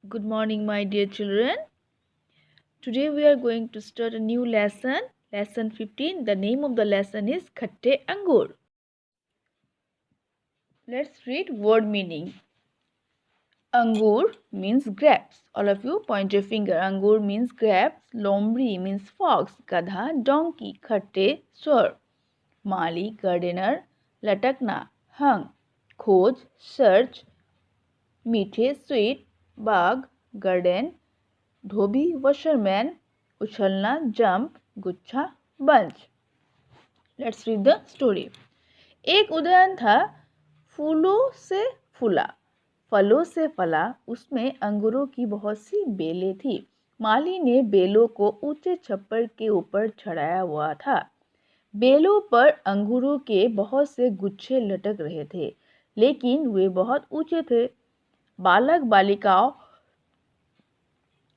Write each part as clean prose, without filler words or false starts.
Good morning, my dear children. Today we are going to start a new lesson, lesson 15. The name of the lesson is Khatte Angur. Let's read word meaning. Angur means grapes. All of you point your finger. Angur means grapes. Lombri means fox. Gadha, donkey. Khatte, sour. Mali, gardener. Latakna, hung. Khoj, search. Meethe, sweet. Bag, garden. Dhobi washerman, उछलना jump, गुच्छा bunch. Let's read the story. एक उद्यान था, फूलों से फूला, फलों से फला. उसमें अंगूरों की बहुत सी बेलें थी. माली ने बेलों को ऊंचे छप्पर के ऊपर चढ़ाया हुआ था. बेलों पर अंगूरों के बहुत से गुच्छे लटक रहे थे, लेकिन वे बहुत ऊंचे थे. बालक बालिकाओं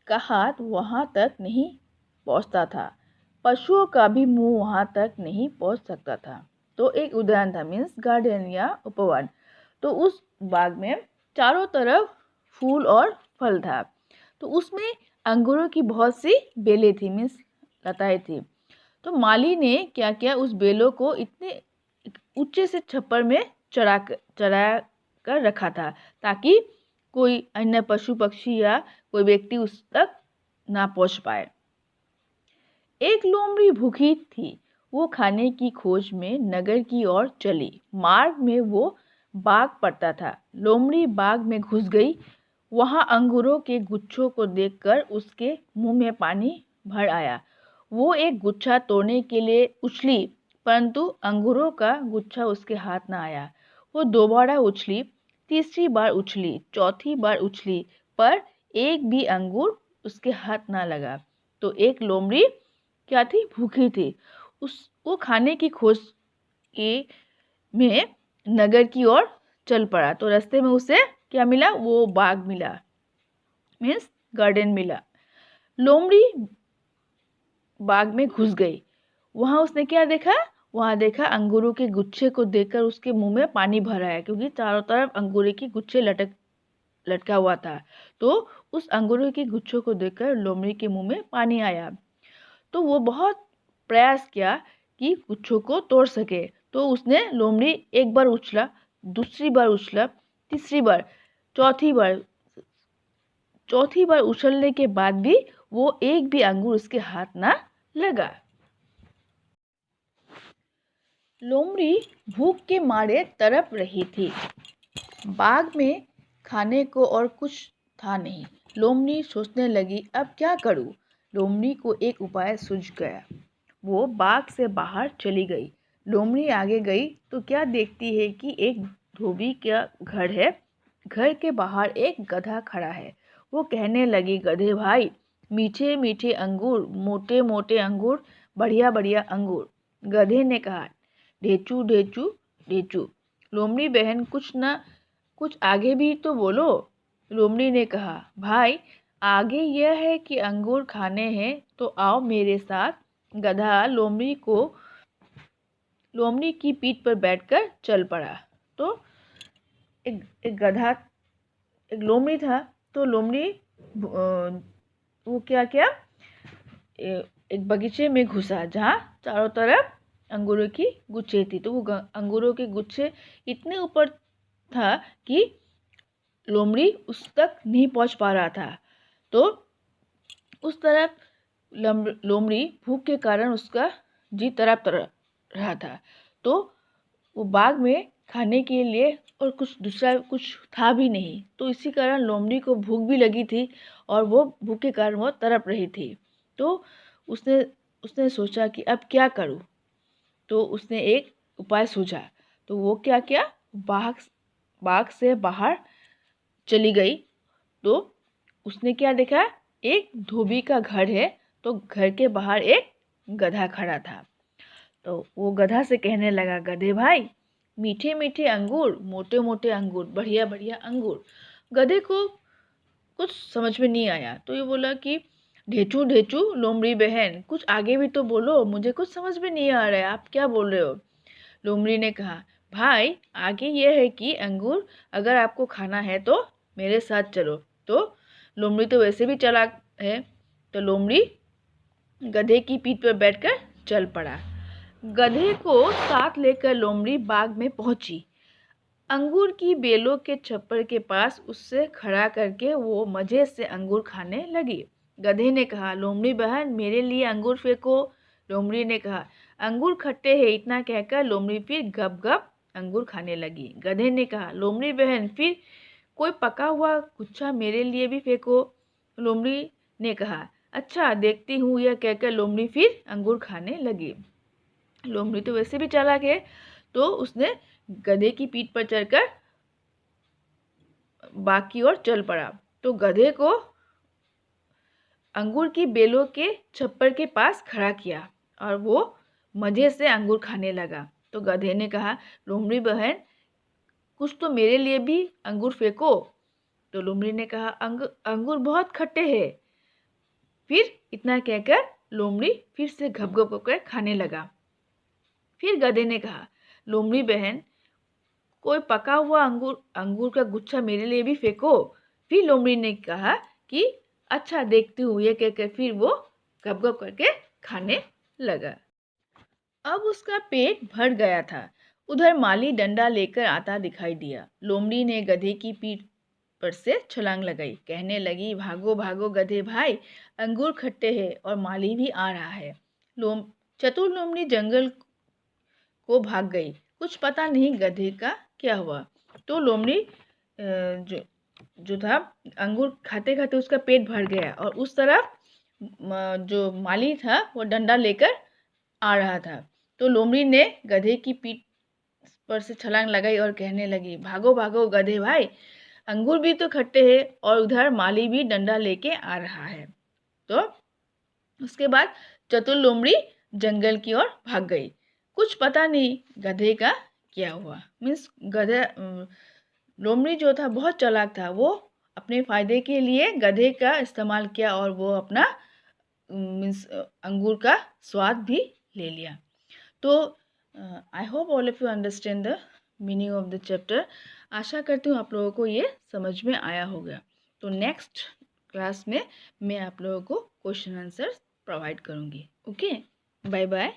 का हाथ वहां तक नहीं पहुंचता था. पशुओं का भी मुंह वहां तक नहीं पहुंच सकता था. तो एक उद्यान था, मीन्स गार्डन या उपवन. तो उस बाग में चारों तरफ फूल और फल था. तो उसमें अंगूरों की बहुत सी बेलें थी, मीन्स लताएं थी. तो माली ने क्या किया, उस बेलों को इतने ऊंचे से छप्पर में चढ़ा कर रखा था, ताकि कोई अन्य पशु पक्षी या कोई व्यक्ति उस तक ना पहुंच पाए. एक लोमड़ी भूखी थी. वो खाने की खोज में नगर की ओर चली. मार्ग में वो बाग पड़ता था. लोमड़ी बाग में घुस गई. वहां अंगूरों के गुच्छों को देखकर उसके मुंह में पानी भर आया. वो एक गुच्छा तोड़ने के लिए उछली, परंतु अंगूरों का गुच्छा उसके हाथ न आया. वो दोबारा उछली, तीसरी बार उछली, चौथी बार उछली, पर एक भी अंगूर उसके हाथ ना लगा. तो एक लोमड़ी क्या थी, भूखी थी. वो खाने की खोज के में नगर की ओर चल पड़ा. तो रास्ते में उसे क्या मिला, वो बाग मिला, मीन्स गार्डन मिला. लोमड़ी बाग में घुस गई. वहां उसने क्या देखा, वहां देखा अंगूरों के गुच्छे को देखकर उसके मुंह में पानी भर आया, क्योंकि चारों तरफ अंगूरों के गुच्छे लटका हुआ था. तो उस अंगूरों के गुच्छों को देखकर लोमड़ी के मुंह में पानी आया. तो वो बहुत प्रयास किया कि गुच्छों को तोड़ सके. तो उसने लोमड़ी एक बार उछला, दूसरी बार उछला, तीसरी बार, चौथी बार उछलने के बाद भी वो एक भी अंगूर उसके हाथ ना लगा. लोमड़ी भूख के मारे तड़प रही थी. बाग में खाने को और कुछ था नहीं. लोमड़ी सोचने लगी, अब क्या करूं. लोमड़ी को एक उपाय सूझ गया. वो बाग से बाहर चली गई. लोमड़ी आगे गई तो क्या देखती है कि एक धोबी का घर है. घर के बाहर एक गधा खड़ा है. वो कहने लगी, गधे भाई, मीठे मीठे अंगूर, मोटे मोटे अंगूर, बढ़िया बढ़िया अंगूर. गधे ने कहा, ढेचू ढेचू ढेचू. लोमड़ी बहन, कुछ आगे भी तो बोलो. लोमड़ी ने कहा, भाई, आगे यह है कि अंगूर खाने हैं तो आओ मेरे साथ. गधा लोमड़ी की पीठ पर बैठकर चल पड़ा. तो एक लोमड़ी था. तो लोमड़ी वो क्या किया, एक बगीचे में घुसा जहाँ चारों तरफ अंगूरों की गुच्छे थी. तो वो अंगूरों के गुच्छे इतने ऊपर था कि लोमड़ी उस तक नहीं पहुंच पा रहा था. तो उस तरफ लोमड़ी भूख के कारण उसका जी तड़प रहा था. तो वो बाग में खाने के लिए और कुछ दूसरा कुछ था भी नहीं. तो इसी कारण लोमड़ी को भूख भी लगी थी और वो भूख के कारण वो तड़प रही थी. तो उसने उसने सोचा कि अब क्या करूं. तो उसने एक उपाय सूझा. तो वो क्या किया, बाग से बाहर चली गई. तो उसने क्या देखा, एक धोबी का घर है. तो घर के बाहर एक गधा खड़ा था. तो वो गधा से कहने लगा, गधे भाई, मीठे मीठे अंगूर, मोटे मोटे अंगूर, बढ़िया बढ़िया अंगूर. गधे को कुछ समझ में नहीं आया. तो ये बोला कि ढेचू ढेचू लोमड़ी बहन, कुछ आगे भी तो बोलो, मुझे कुछ समझ में नहीं आ रहा है, आप क्या बोल रहे हो. लोमड़ी ने कहा, भाई, आगे ये है कि अंगूर अगर आपको खाना है तो मेरे साथ चलो. तो लोमड़ी तो वैसे भी चालाक है, तो लोमड़ी गधे की पीठ पर बैठकर चल पड़ा। गधे को साथ लेकर लोमड़ी बाग में पहुंची। अंगूर की बेलों के छप्पर के पास उससे खड़ा करके वो मजे से अंगूर खाने लगी। गधे ने कहा, लोमड़ी बहन मेरे लिए अंगूर फेंको। लोमड़ी ने कहा, अंगूर खट्टे हैं। इतना कहकर लोमड़ी फिर गप गप अंगूर खाने लगी। गधे ने कहा, लोमड़ी बहन फिर कोई पका हुआ गुच्छा मेरे लिए भी फेंको। लोमड़ी ने कहा, अच्छा देखती हूँ। यह कहकर लोमड़ी फिर अंगूर खाने लगी। लोमड़ी तो वैसे भी चालाक है, तो उसने गधे की पीठ पर चढ़कर बाग की ओर चल पड़ा। तो गधे को अंगूर की बेलों के छप्पर के पास खड़ा किया और वो मजे से अंगूर खाने लगा। तो गधे ने कहा, लोमड़ी बहन कुछ तो मेरे लिए भी अंगूर फेंको। तो लोमड़ी ने कहा, अंगूर बहुत खट्टे हैं। फिर इतना कहकर लोमड़ी फिर से घप घप कर खाने लगा। फिर गधे ने कहा, लोमड़ी बहन कोई पका हुआ अंगूर का गुच्छा मेरे लिए भी फेंको। फिर लोमड़ी ने कहा कि अच्छा देखती हूँ। ये कहकर फिर वो गप गप करके खाने लगा। अब उसका पेट भर गया था। उधर माली डंडा लेकर आता दिखाई दिया। लोमड़ी ने गधे की पीठ पर से छलांग लगाई, कहने लगी, भागो भागो गधे भाई, अंगूर खट्टे हैं और माली भी आ रहा है। चतुर लोमड़ी जंगल को भाग गई। कुछ पता नहीं गधे का क्या हुआ। तो लोमड़ी जो था अंगूर खाते खाते उसका पेट भर गया और उस तरफ जो माली था वो डंडा लेकर आ रहा था। तो लोमड़ी ने गधे की पीठ पर से छलांग लगाई और कहने लगी, भागो भागो गधे भाई, अंगूर भी तो खट्टे हैं और उधर माली भी डंडा लेके आ रहा है। तो उसके बाद चतुर लोमड़ी जंगल की ओर भाग गई। कुछ पता नहीं गधे का क्या हुआ। मीन्स लोमड़ी जो था बहुत चालाक था। वो अपने फायदे के लिए गधे का इस्तेमाल किया और वो अपना मीन्स अंगूर का स्वाद भी ले लिया। तो I hope all of you understand the meaning of the chapter. आशा करती हूँ आप लोगों को ये समझ में आया होगा। तो नेक्स्ट क्लास में मैं आप लोगों को क्वेश्चन आंसर प्रोवाइड करूँगी। Okay, bye bye.